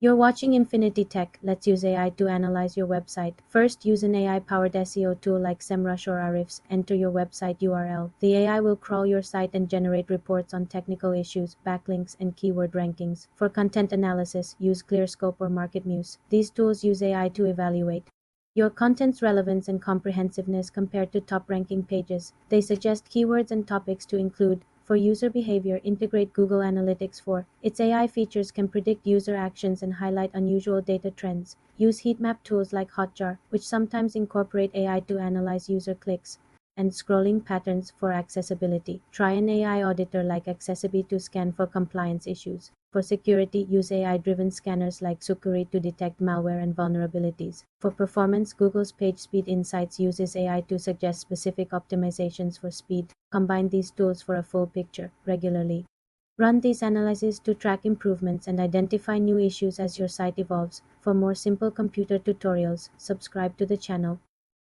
You're watching Infinity Tech. Let's use AI to analyze your website. First, use an AI-powered SEO tool like SEMrush or Ahrefs. Enter your website URL. The AI will crawl your site and generate reports on technical issues, backlinks, and keyword rankings. For content analysis, use ClearScope or MarketMuse. These tools use AI to evaluate your content's relevance and comprehensiveness compared to top-ranking pages. They suggest keywords and topics to include. For user behavior, integrate Google Analytics 4. Its AI features can predict user actions and highlight unusual data trends. Use heat map tools like Hotjar, which sometimes incorporate AI to analyze user clicks and scrolling patterns for accessibility. Try an AI auditor like Accessibility to scan for compliance issues. For security, use AI-driven scanners like Sucuri to detect malware and vulnerabilities. For performance, Google's PageSpeed Insights uses AI to suggest specific optimizations for speed. Combine these tools for a full picture regularly. Run these analyses to track improvements and identify new issues as your site evolves. For more simple computer tutorials, subscribe to the channel.